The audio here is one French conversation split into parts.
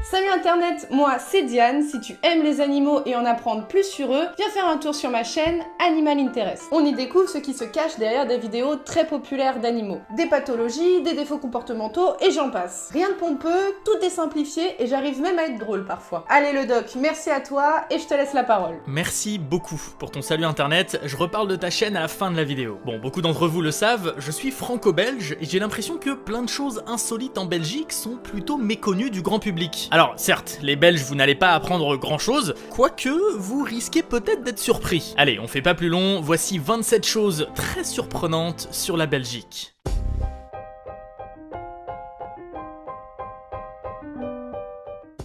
Salut internet, moi c'est Diane. Si tu aimes les animaux et en apprendre plus sur eux, viens faire un tour sur ma chaîne Animal Interest. On y découvre ce qui se cache derrière des vidéos très populaires d'animaux. Des pathologies, des défauts comportementaux et j'en passe. Rien de pompeux, tout est simplifié et j'arrive même à être drôle parfois. Allez le doc, merci à toi et je te laisse la parole. Merci beaucoup pour ton salut internet, je reparle de ta chaîne à la fin de la vidéo. Bon, beaucoup d'entre vous le savent, je suis franco-belge et j'ai l'impression que plein de choses insolites en Belgique sont plutôt méconnues du grand public. Alors certes, les Belges vous n'allez pas apprendre grand chose, quoique vous risquez peut-être d'être surpris. Allez, on fait pas plus long, voici 27 choses très surprenantes sur la Belgique.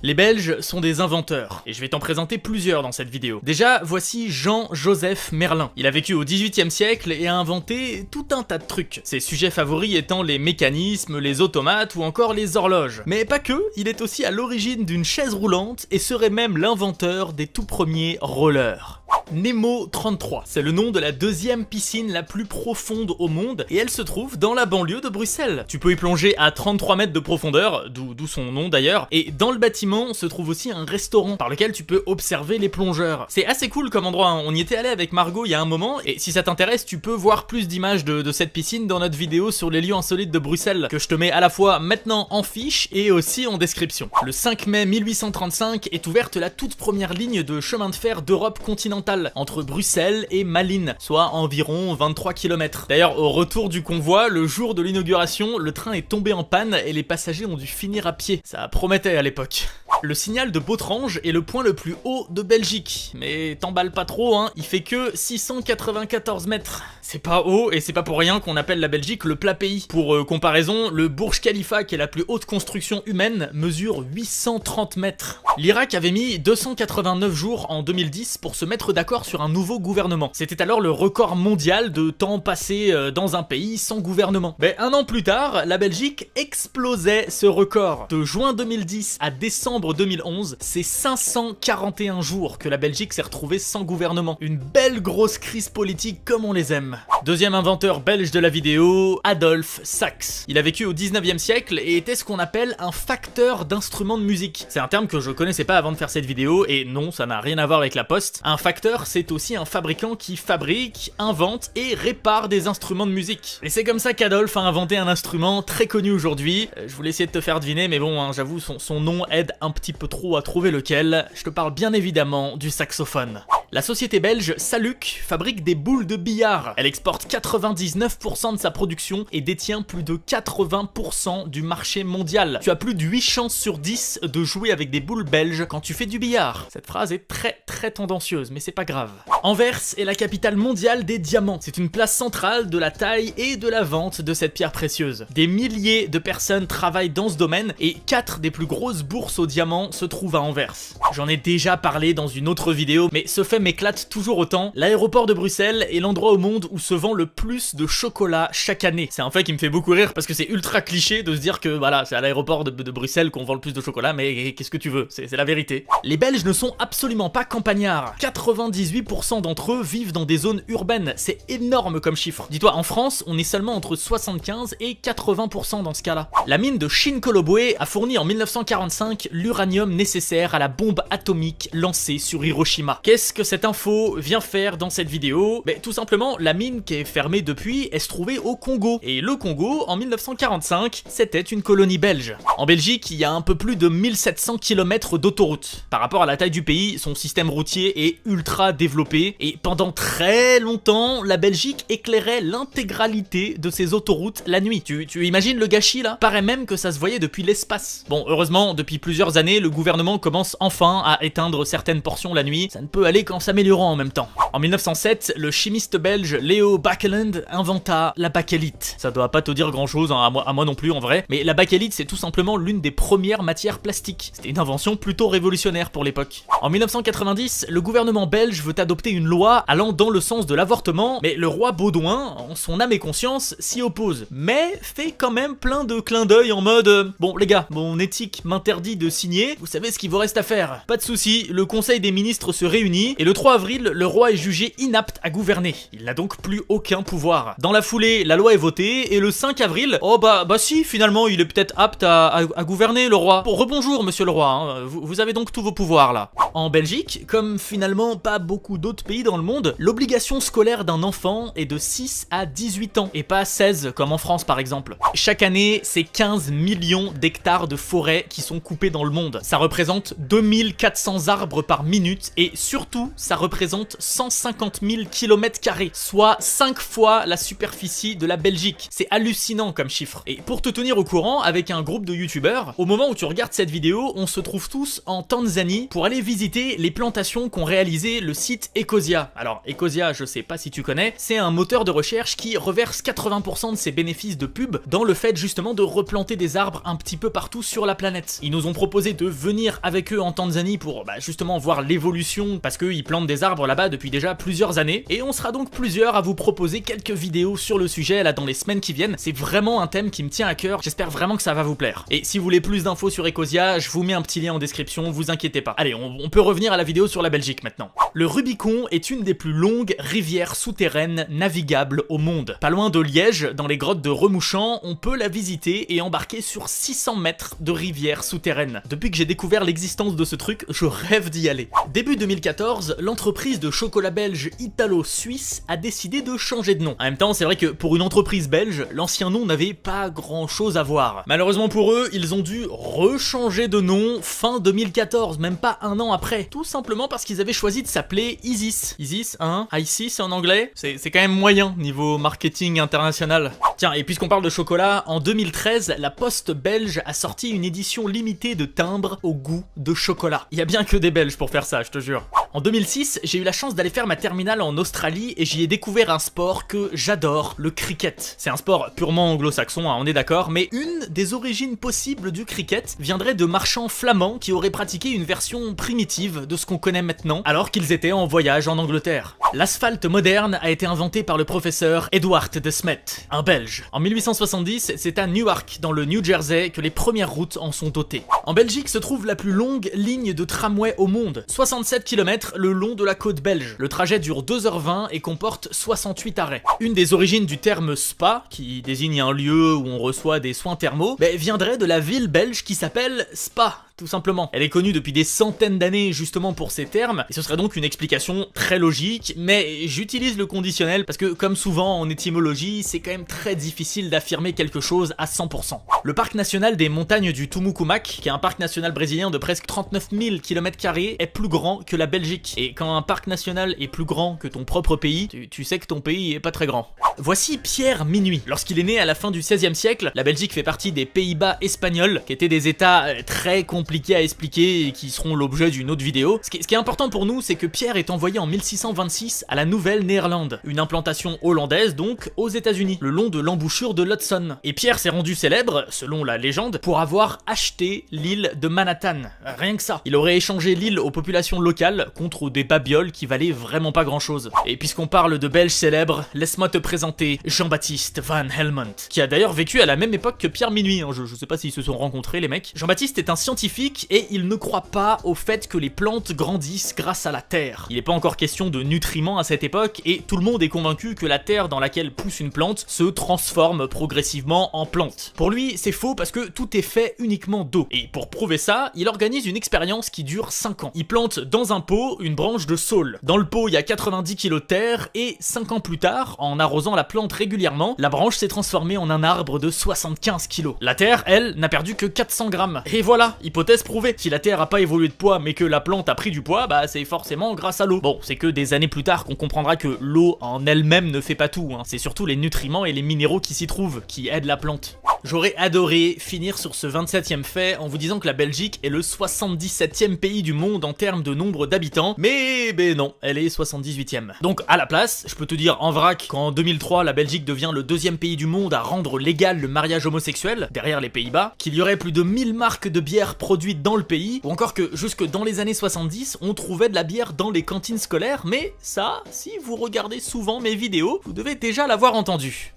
Les Belges sont des inventeurs, et je vais t'en présenter plusieurs dans cette vidéo. Déjà, voici Jean-Joseph Merlin. Il a vécu au XVIIIe siècle et a inventé tout un tas de trucs. Ses sujets favoris étant les mécanismes, les automates ou encore les horloges. Mais pas que, il est aussi à l'origine d'une chaise roulante et serait même l'inventeur des tout premiers rollers. Nemo 33, c'est le nom de la deuxième piscine la plus profonde au monde et elle se trouve dans la banlieue de Bruxelles. Tu peux y plonger à 33 mètres de profondeur, d'où son nom d'ailleurs, et dans le bâtiment se trouve aussi un restaurant par lequel tu peux observer les plongeurs. C'est assez cool comme endroit, hein. On y était allé avec Margot il y a un moment et si ça t'intéresse tu peux voir plus d'images de cette piscine dans notre vidéo sur les lieux insolites de Bruxelles que je te mets à la fois maintenant en fiche et aussi en description. Le 5 mai 1835 est ouverte la toute première ligne de chemin de fer d'Europe continentale entre Bruxelles et Malines, soit environ 23 km. D'ailleurs, au retour du convoi, le jour de l'inauguration, le train est tombé en panne et les passagers ont dû finir à pied. Ça promettait à l'époque. Le signal de Bautrange est le point le plus haut de Belgique, mais t'emballe pas trop, hein, il fait que 694 mètres. C'est pas haut et c'est pas pour rien qu'on appelle la Belgique le plat pays. Pour comparaison, le Burj Khalifa, qui est la plus haute construction humaine, mesure 830 mètres. L'Irak avait mis 289 jours en 2010 pour se mettre d'accord sur un nouveau gouvernement. C'était alors le record mondial de temps passé dans un pays sans gouvernement. Mais un an plus tard, la Belgique explosait ce record. De juin 2010 à décembre 2011, c'est 541 jours que la Belgique s'est retrouvée sans gouvernement. Une belle grosse crise politique comme on les aime. Deuxième inventeur belge de la vidéo, Adolphe Sax. Il a vécu au 19e siècle et était ce qu'on appelle un facteur d'instruments de musique. C'est un terme que je connaissais pas avant de faire cette vidéo et non, ça n'a rien à voir avec la poste. Un facteur, c'est aussi un fabricant qui fabrique, invente et répare des instruments de musique. Et c'est comme ça qu'Adolphe a inventé un instrument très connu aujourd'hui. Je voulais essayer de te faire deviner, mais bon, hein, j'avoue, son nom aide un petit peu trop à trouver lequel. Je te parle bien évidemment du saxophone. La société belge Saluc fabrique des boules de billard. Elle exporte 99% de sa production et détient plus de 80% du marché mondial. Tu as plus de 8 chances sur 10 de jouer avec des boules belges quand tu fais du billard. Cette phrase est très tendancieuse, mais c'est pas grave. Anvers est la capitale mondiale des diamants. C'est une place centrale de la taille et de la vente de cette pierre précieuse. Des milliers de personnes travaillent dans ce domaine et 4 des plus grosses bourses aux diamants se trouvent à Anvers. J'en ai déjà parlé dans une autre vidéo, mais ce fait m'éclate toujours autant. L'aéroport de Bruxelles est l'endroit au monde où se vend le plus de chocolat chaque année. C'est un fait qui me fait beaucoup rire parce que c'est ultra cliché de se dire que voilà, c'est à l'aéroport de Bruxelles qu'on vend le plus de chocolat, mais qu'est-ce que tu veux, c'est la vérité. Les Belges ne sont absolument pas campagnards. 98% d'entre eux vivent dans des zones urbaines, c'est énorme comme chiffre. Dis-toi, en France, on est seulement entre 75 et 80% dans ce cas-là. La mine de Shin-Kolobwe a fourni en 1945 l'uranium nécessaire à la bombe atomique lancée sur Hiroshima. Qu'est-ce que cette info vient faire dans cette vidéo? Tout simplement, la mine qui est fermée depuis, elle se trouvait au Congo. Et le Congo, en 1945, c'était une colonie belge. En Belgique, il y a un peu plus de 1700 km d'autoroutes. Par rapport à la taille du pays, son système routier est ultra développé. Et pendant très longtemps, la Belgique éclairait l'intégralité de ses autoroutes la nuit. Tu imagines le gâchis là? Paraît même que ça se voyait depuis l'espace. Bon, heureusement, depuis plusieurs années, le gouvernement commence enfin à éteindre certaines portions la nuit. Ça ne peut aller qu'en s'améliorant en même temps. En 1907, le chimiste belge Leo Baekeland inventa la bakélite. Ça doit pas te dire grand chose, hein, à moi non plus en vrai, mais la bakélite c'est tout simplement l'une des premières matières plastiques. C'était une invention plutôt révolutionnaire pour l'époque. En 1990, le gouvernement belge veut adopter une loi allant dans le sens de l'avortement, mais le roi Baudouin, en son âme et conscience, s'y oppose. Mais fait quand même plein de clins d'œil en mode bon les gars, mon éthique m'interdit de signer, vous savez ce qu'il vous reste à faire. Pas de souci, le conseil des ministres se réunit, et le 3 avril, le roi est jugé inapte à gouverner. Il n'a donc plus aucun pouvoir. Dans la foulée, la loi est votée, et le 5 avril, oh bah si, finalement, il est peut-être apte à gouverner, le roi. Bon, rebonjour, monsieur le roi, hein. Vous avez donc tous vos pouvoirs, là. En Belgique, comme finalement pas beaucoup d'autres pays dans le monde, l'obligation scolaire d'un enfant est de 6 à 18 ans, et pas 16 comme en France par exemple. Chaque année, c'est 15 millions d'hectares de forêt qui sont coupés dans le monde. Ça représente 2400 arbres par minute, et surtout, ça représente 150 000 km², soit 5 fois la superficie de la Belgique. C'est hallucinant comme chiffre. Et pour te tenir au courant, avec un groupe de youtubeurs, au moment où tu regardes cette vidéo, on se trouve tous en Tanzanie pour aller visiter les plantations qu'ont réalisé le site Ecosia. Alors Ecosia, je sais pas si tu connais, c'est un moteur de recherche qui reverse 80% de ses bénéfices de pub dans le fait justement de replanter des arbres un petit peu partout sur la planète. Ils nous ont proposé de venir avec eux en Tanzanie pour justement voir l'évolution, parce qu'ils plantent des arbres là-bas depuis déjà plusieurs années, et on sera donc plusieurs à vous proposer quelques vidéos sur le sujet là dans les semaines qui viennent. C'est vraiment un thème qui me tient à cœur, j'espère vraiment que ça va vous plaire. Et si vous voulez plus d'infos sur Ecosia, je vous mets un petit lien en description, vous inquiétez pas. Allez, on peut revenir à la vidéo sur la Belgique maintenant. Le Rubicon est une des plus longues rivières souterraines navigables au monde. Pas loin de Liège, dans les grottes de Remouchant, on peut la visiter et embarquer sur 600 mètres de rivière souterraine. Depuis que j'ai découvert l'existence de ce truc, je rêve d'y aller. Début 2014, l'entreprise de chocolat belge Italo-Suisse a décidé de changer de nom. En même temps, c'est vrai que pour une entreprise belge, l'ancien nom n'avait pas grand chose à voir. Malheureusement pour eux, ils ont dû rechanger de nom fin 2014, même pas un an après. Tout simplement parce qu'ils avaient choisi de s'appeler Isis. Isis, hein? ISIS en anglais? C'est quand même moyen niveau marketing international. Tiens, et puisqu'on parle de chocolat, en 2013, la Poste belge a sorti une édition limitée de timbres au goût de chocolat. Il y a bien que des Belges pour faire ça, je te jure. En 2006, j'ai eu la chance d'aller faire ma terminale en Australie et j'y ai découvert un sport que j'adore, le cricket. C'est un sport purement anglo-saxon, hein, on est d'accord, mais une des origines possibles du cricket viendrait de marchands flamands qui auraient pratiqué une version primitive de ce qu'on connaît maintenant, alors qu'ils étaient en voyage en Angleterre. L'asphalte moderne a été inventé par le professeur Edward de Smet, un Belge. En 1870, c'est à Newark, dans le New Jersey, que les premières routes en sont dotées. En Belgique se trouve la plus longue ligne de tramway au monde, 67 km le long de la côte belge. Le trajet dure 2h20 et comporte 68 arrêts. Une des origines du terme spa, qui désigne un lieu où on reçoit des soins thermaux, viendrait de la ville belge qui s'appelle Spa, tout simplement. Elle est connue depuis des centaines d'années justement pour ces termes, et ce serait donc une explication très logique, mais j'utilise le conditionnel parce que, comme souvent en étymologie, c'est quand même très difficile d'affirmer quelque chose à 100%. Le parc national des montagnes du Tumucumac, qui est un parc national brésilien de presque 39 000 km², est plus grand que la Belgique. Et quand un parc national est plus grand que ton propre pays, tu sais que ton pays est pas très grand. Voici Pierre Minuit. Lorsqu'il est né à la fin du XVIe siècle, la Belgique fait partie des Pays-Bas espagnols, qui étaient des états très compliqués à expliquer et qui seront l'objet d'une autre vidéo. Ce qui est important pour nous, c'est que Pierre est envoyé en 1626 à la Nouvelle-Néerlande, une implantation hollandaise donc aux États-Unis, le long de l'embouchure de l'Hudson. Et Pierre s'est rendu célèbre, selon la légende, pour avoir acheté l'île de Manhattan. Rien que ça. Il aurait échangé l'île aux populations locales contre des babioles qui valaient vraiment pas grand-chose. Et puisqu'on parle de Belges célèbres, laisse-moi te présenter Jean-Baptiste Van Helmont, qui a d'ailleurs vécu à la même époque que Pierre Minuit. Je sais pas s'ils se sont rencontrés les mecs. Jean-Baptiste est un scientifique et il ne croit pas au fait que les plantes grandissent grâce à la terre. Il n'est pas encore question de nutriments à cette époque et tout le monde est convaincu que la terre dans laquelle pousse une plante se transforme progressivement en plante. Pour lui, c'est faux parce que tout est fait uniquement d'eau. Et pour prouver ça, il organise une expérience qui dure 5 ans. Il plante dans un pot une branche de saule. Dans le pot, il y a 90 kg de terre et 5 ans plus tard, en arrosant la plante régulièrement, la branche s'est transformée en un arbre de 75 kg. La terre, elle, n'a perdu que 400 grammes. Et voilà, hypothèse prouvée. Si la terre a pas évolué de poids mais que la plante a pris du poids, c'est forcément grâce à l'eau. Bon, c'est que des années plus tard qu'on comprendra que l'eau en elle-même ne fait pas tout, hein. C'est surtout les nutriments et les minéraux qui s'y trouvent qui aident la plante. J'aurais adoré finir sur ce 27e fait en vous disant que la Belgique est le 77e pays du monde en termes de nombre d'habitants, mais non, elle est 78e. Donc à la place, je peux te dire en vrac qu'en 2013, 2003, la Belgique devient le deuxième pays du monde à rendre légal le mariage homosexuel, derrière les Pays-Bas, qu'il y aurait plus de 1000 marques de bière produites dans le pays, ou encore que jusque dans les années 70, on trouvait de la bière dans les cantines scolaires, mais ça, si vous regardez souvent mes vidéos, vous devez déjà l'avoir entendu.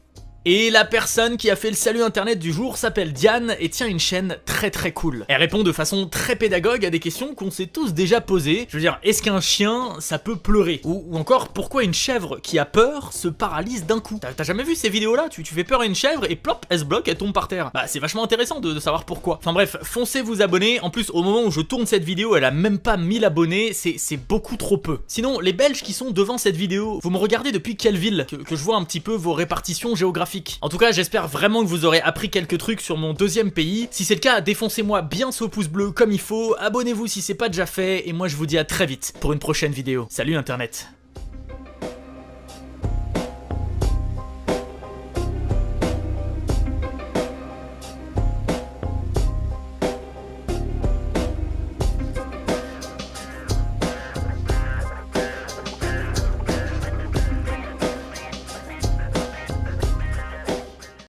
Et la personne qui a fait le salut internet du jour s'appelle Diane et tient une chaîne très cool. Elle répond de façon très pédagogue à des questions qu'on s'est tous déjà posées. Je veux dire, est-ce qu'un chien, ça peut pleurer? Ou encore, pourquoi une chèvre qui a peur se paralyse d'un coup? T'as jamais vu ces vidéos-là? Tu fais peur à une chèvre et plop, elle se bloque, elle tombe par terre. Bah c'est vachement intéressant de savoir pourquoi. Enfin bref, foncez vous abonner. En plus, au moment où je tourne cette vidéo, elle a même pas 1000 abonnés, c'est beaucoup trop peu. Sinon, les Belges qui sont devant cette vidéo, vous me regardez depuis quelle ville? Que je vois un petit peu vos répartitions géographiques. En tout cas, j'espère vraiment que vous aurez appris quelques trucs sur mon deuxième pays. Si c'est le cas, défoncez-moi bien ce pouce bleu comme il faut, abonnez-vous si c'est pas déjà fait, et moi je vous dis à très vite pour une prochaine vidéo. Salut Internet!